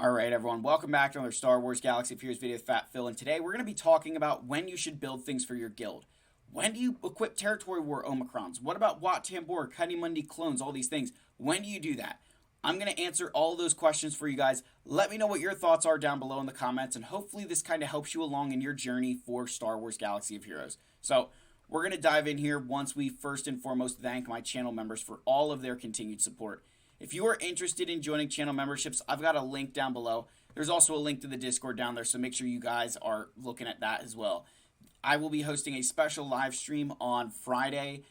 Alright everyone, welcome back to another Star Wars Galaxy of Heroes video with Fat Phil, and today we're going to be talking about when you should build things for your guild. When do you equip Territory War Omicrons? What about Wat Tambor, Kidi Mundy clones, all these things? When do you do that? I'm going to answer all of those questions for you guys. Let me know what your thoughts are down below in the comments, and hopefully this kind of helps you along in your journey for Star Wars Galaxy of Heroes. So, we're going to dive in here once we first and foremost thank my channel members for all of their continued support. If you are interested in joining channel memberships, I've got a link down below. There's also a link to the Discord down there, so make sure you guys are looking at that as well. I will be hosting a special live stream on Friday,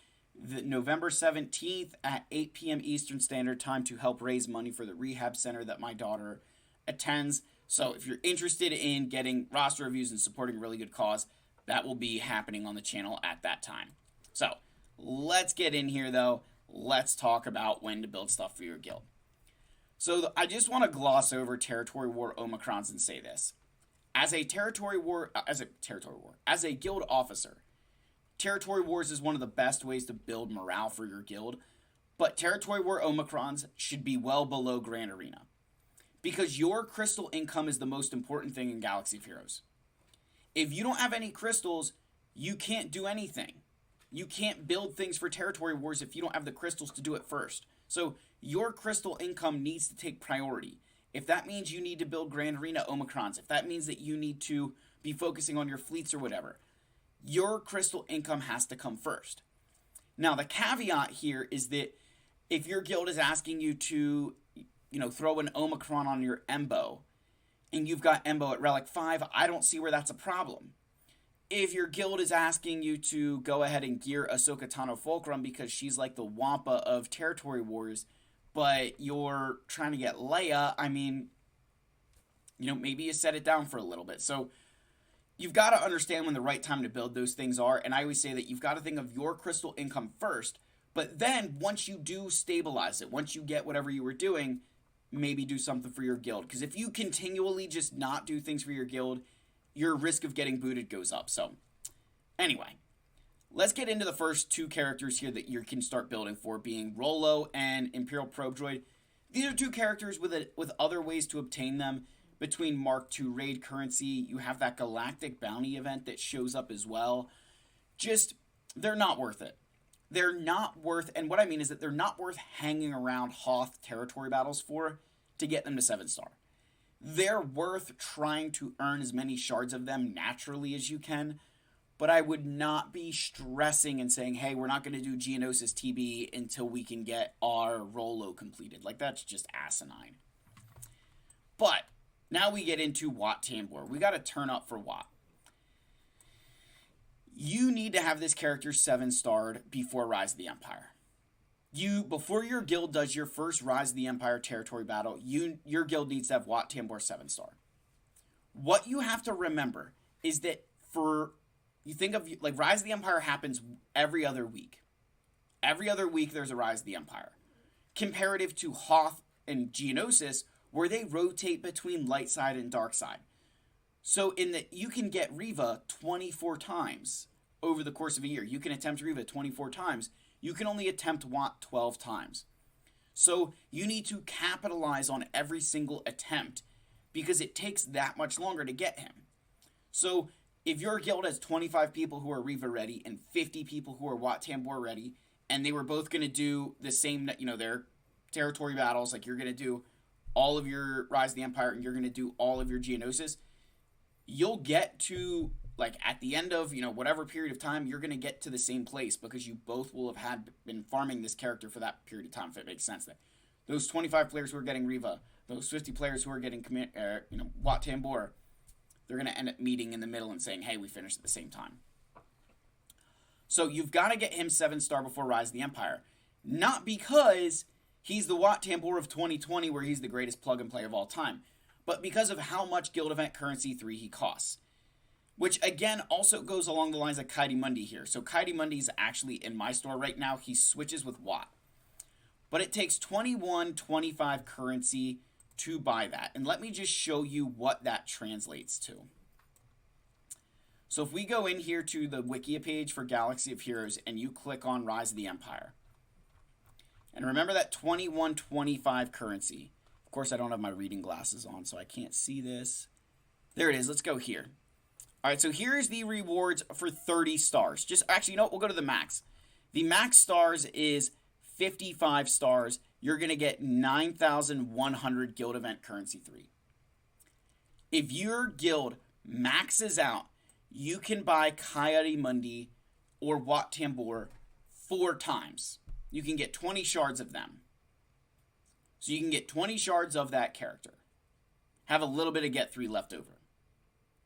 November 17th at 8 p.m. Eastern Standard Time to help raise money for the rehab center that my daughter attends. So if you're interested in getting roster reviews and supporting a really good cause, that will be happening on the channel at that time. So let's get in here though. Let's talk about when to build stuff for your guild. So I just want to gloss over Territory War Omicrons and say this. As a guild officer, Territory Wars is one of the best ways to build morale for your guild, but Territory War Omicrons should be well below Grand Arena. Because your crystal income is the most important thing in Galaxy of Heroes. If you don't have any crystals, you can't do anything. You can't build things for Territory Wars if you don't have the crystals to do it first. So your crystal income needs to take priority. If that means you need to build Grand Arena Omicrons, if that means that you need to be focusing on your fleets or whatever, your crystal income has to come first. Now the caveat here is that if your guild is asking you to, throw an Omicron on your Embo, and you've got Embo at Relic 5, I don't see where that's a problem. If your guild is asking you to go ahead and gear Ahsoka Tano Fulcrum because she's like the Wampa of Territory Wars, but you're trying to get Leia, maybe you set it down for a little bit. So you've got to understand when the right time to build those things are, and I always say that you've got to think of your crystal income first, but then once you do stabilize it, once you get whatever you were doing, maybe do something for your guild. Because if you continually just not do things for your guild, your risk of getting booted goes up. So, anyway, let's get into the first two characters here that you can start building for, being Rolo and Imperial Probe Droid. These are two characters with other ways to obtain them. Between Mark II raid currency, you have that Galactic Bounty event that shows up as well. They're not worth it. They're not worth, and what I mean is that they're not worth hanging around Hoth territory battles for to get them to 7-star. They're worth trying to earn as many shards of them naturally as you can, but I would not be stressing and saying, hey, we're not going to do Geonosis TB until we can get our Rolo completed. Like, that's just asinine. But now we get into Wat Tambor. We got to turn up for Wat. You need to have this character 7-starred before Rise of the Empire. Before your guild does your first Rise of the Empire territory battle, your guild needs to have Wat Tambor 7-star. What you have to remember is that you think of, like, Rise of the Empire happens every other week. Every other week there's a Rise of the Empire. Comparative to Hoth and Geonosis, where they rotate between light side and dark side. So you can get Riva 24 times over the course of a year. You can attempt Riva 24 times. You can only attempt Wat 12 times. So you need to capitalize on every single attempt because it takes that much longer to get him. So if your guild has 25 people who are Riva ready and 50 people who are Wat Tambor ready, and they were both going to do the same, their territory battles, like you're going to do all of your Rise of the Empire and you're going to do all of your Geonosis, you'll get to, like, at the end of, whatever period of time, you're going to get to the same place because you both will have been farming this character for that period of time, if it makes sense. That those 25 players who are getting Riva, those 50 players who are getting, Wat Tambor, they're going to end up meeting in the middle and saying, hey, we finished at the same time. So you've got to get him 7-star before Rise of the Empire. Not because he's the Wat Tambor of 2020 where he's the greatest plug-and-play of all time, but because of how much Guild Event Currency 3 he costs. Which, again, also goes along the lines of Kidi Mundy here. So Kidi Mundy is actually in my store right now. He switches with Wat. But it takes 2125 currency to buy that. And let me just show you what that translates to. So if we go in here to the Wikia page for Galaxy of Heroes and you click on Rise of the Empire. And remember that 2125 currency. Of course, I don't have my reading glasses on, so I can't see this. There it is. Let's go here. All right, so here's the rewards for 30 stars. Just actually, you know what? We'll go to the max. The max stars is 55 stars. You're going to get 9,100 guild event currency 3. If your guild maxes out, you can buy Kidi Mundy or Wat Tambor 4 times. You can get 20 shards of them. So you can get 20 shards of that character. Have a little bit of get 3 left over.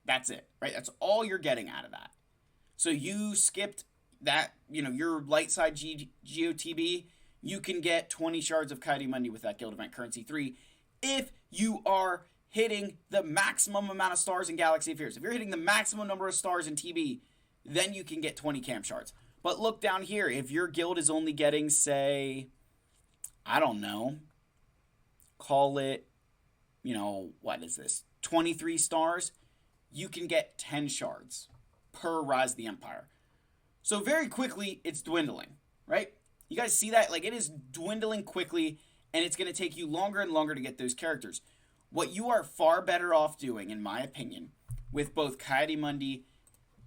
That's it, right? That's all you're getting out of that. So you skipped that, your light side GOTB, you can get 20 shards of Kidi Mundy with that guild event currency 3 if you are hitting the maximum amount of stars in Galaxy of Fears. If you're hitting the maximum number of stars in TB, then you can get 20 camp shards. But look down here. If your guild is only getting, say, I don't know, call it, what is this, 23 stars, you can get 10 shards per Rise of the Empire. So very quickly, it's dwindling, right? You guys see that? Like, it is dwindling quickly, and it's going to take you longer and longer to get those characters. What you are far better off doing, in my opinion, with both Kidi Mundy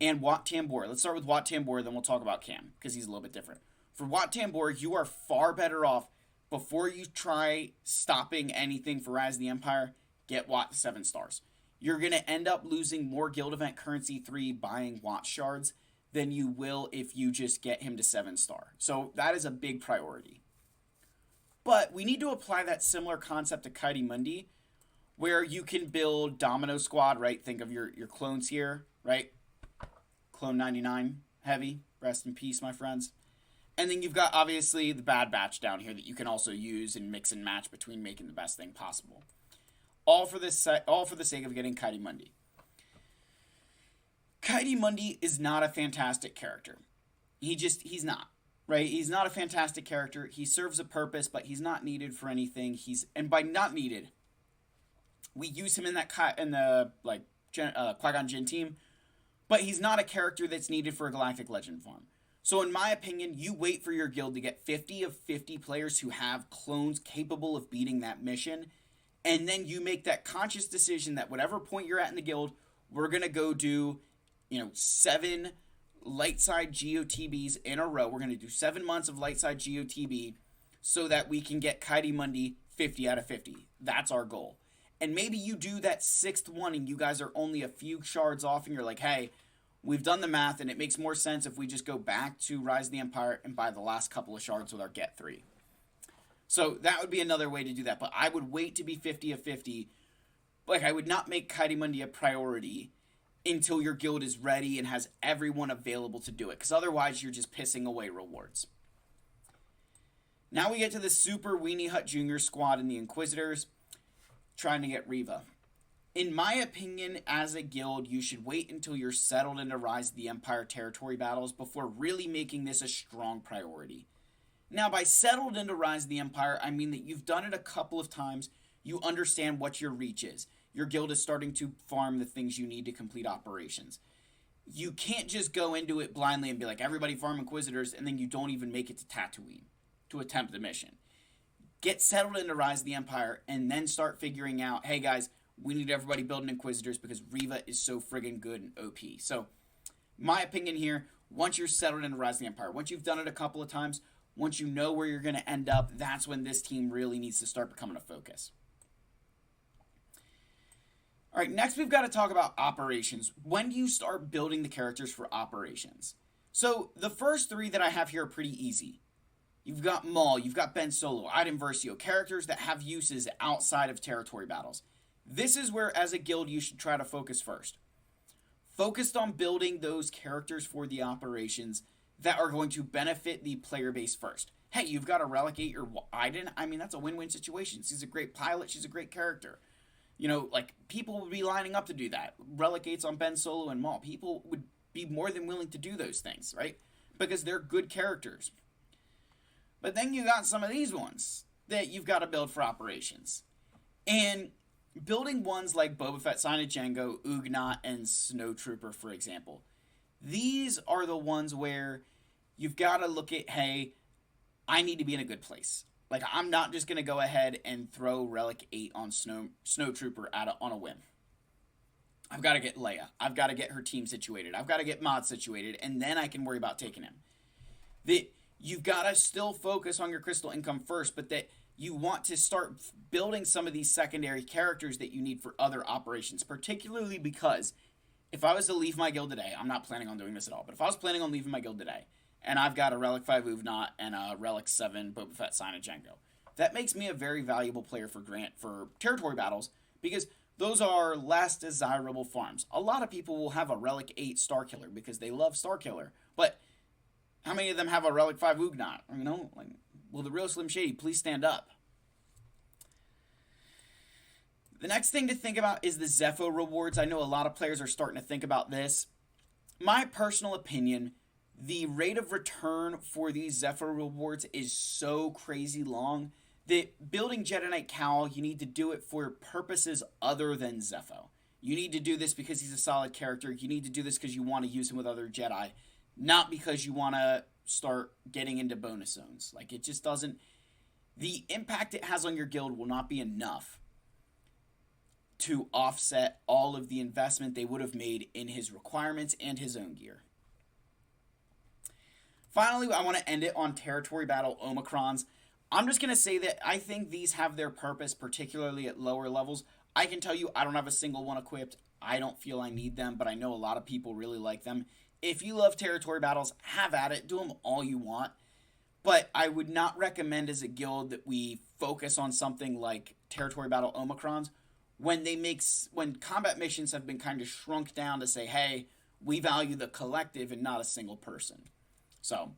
and Wat Tambor. Let's start with Wat Tambor, then we'll talk about Cam, because he's a little bit different. For Wat Tambor, you are far better off, before you try stopping anything for Rise of the Empire, get Wat to 7 stars. You're going to end up losing more guild event currency 3 buying Wat shards than you will if you just get him to 7 star. So that is a big priority. But we need to apply that similar concept to Kidi Mundy, where you can build Domino Squad, right? Think of your clones here, right? Clone 99, heavy, rest in peace, my friends. And then you've got, obviously, the Bad Batch down here that you can also use and mix and match between making the best thing possible. All for the sake of getting Kidi Mundy. Kidi Mundy is not a fantastic character. He's not, right? He's not a fantastic character. He serves a purpose, but he's not needed for anything. And by not needed, we use him in the Qui-Gon Jinn team, but he's not a character that's needed for a Galactic Legend farm. So in my opinion, you wait for your guild to get 50 of 50 players who have clones capable of beating that mission, and then you make that conscious decision that whatever point you're at in the guild, we're going to go do, 7 light side GOTBs in a row. We're going to do 7 months of light side GOTB so that we can get Kidi Mundy 50 out of 50. That's our goal. And maybe you do that 6th one and you guys are only a few shards off and you're like, hey, we've done the math and it makes more sense if we just go back to Rise of the Empire and buy the last couple of shards with our get 3. So that would be another way to do that. But I would wait to be 50 of 50. Like, I would not make Kidi Mundy a priority until your guild is ready and has everyone available to do it. Because otherwise, you're just pissing away rewards. Now we get to the Super Weenie Hut Jr. squad and the Inquisitors trying to get Reva. In my opinion, as a guild, you should wait until you're settled into Rise of the Empire territory battles before really making this a strong priority. Now, by settled into Rise of the Empire, I mean that you've done it a couple of times, you understand what your reach is. Your guild is starting to farm the things you need to complete operations. You can't just go into it blindly and be like, everybody farm Inquisitors, and then you don't even make it to Tatooine to attempt the mission. Get settled into Rise of the Empire, and then start figuring out, hey guys, we need everybody building Inquisitors because Reva is so friggin' good and OP. So, my opinion here, once you're settled into Rise of the Empire, once you've done it a couple of times, once you know where you're going to end up, that's when this team really needs to start becoming a focus. All right, next we've got to talk about operations. When do you start building the characters for operations? So the first 3 that I have here are pretty easy. You've got Maul, you've got Ben Solo, Iden Versio, characters that have uses outside of territory battles. This is where, as a guild, you should try to focus first. Focused on building those characters for the operations that are going to benefit the player base first. Hey, you've got to relegate your Iden. I mean, that's a win-win situation. She's a great pilot. She's a great character. People would be lining up to do that. Relegates on Ben Solo and Maul. People would be more than willing to do those things, right? Because they're good characters. But then you got some of these ones that you've got to build for operations. And building ones like Boba Fett, Sign of Jango, Ugnaught, and Snowtrooper, for example. These are the ones where you've got to look at, hey, I need to be in a good place. Like, I'm not just going to go ahead and throw Relic 8 on Snowtrooper on a whim. I've got to get Leia. I've got to get her team situated. I've got to get Mod situated, and then I can worry about taking him. You've got to still focus on your crystal income first, but that you want to start building some of these secondary characters that you need for other operations, particularly because if I was to leave my guild today, I'm not planning on doing this at all, but if I was planning on leaving my guild today, and I've got a Relic 5 Uvenat and a Relic 7 Boba Fett Sign of Django, that makes me a very valuable player for territory battles, because those are less desirable farms. A lot of people will have a Relic 8 Starkiller because they love Starkiller, but how many of them have a Relic 5 Ugnaught? You know, like, will the real Slim Shady please stand up? The next thing to think about is the Zepho rewards. I know a lot of players are starting to think about this. My personal opinion, the rate of return for these Zepho rewards is so crazy long that building Jedi Knight Cal, you need to do it for purposes other than Zepho. You need to do this because he's a solid character. You need to do this because you want to use him with other Jedi, not because you want to start getting into bonus zones. Like, it just doesn't... The impact it has on your guild will not be enough to offset all of the investment they would have made in his requirements and his own gear. Finally, I want to end it on Territory Battle Omicrons. I'm just going to say that I think these have their purpose, particularly at lower levels. I can tell you I don't have a single one equipped. I don't feel I need them, but I know a lot of people really like them. If you love territory battles, have at it. Do them all you want. But I would not recommend as a guild that we focus on something like Territory Battle Omicrons when combat missions have been kind of shrunk down to say, hey, we value the collective and not a single person. So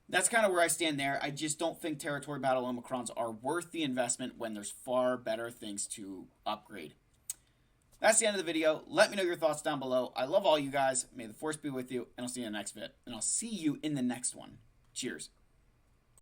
that's kind of where I stand there. I just don't think Territory Battle Omicrons are worth the investment when there's far better things to upgrade. That's the end of the video. Let me know your thoughts down below. I love all you guys. May the Force be with you, and I'll see you in the next vid. And I'll see you in the next one. Cheers.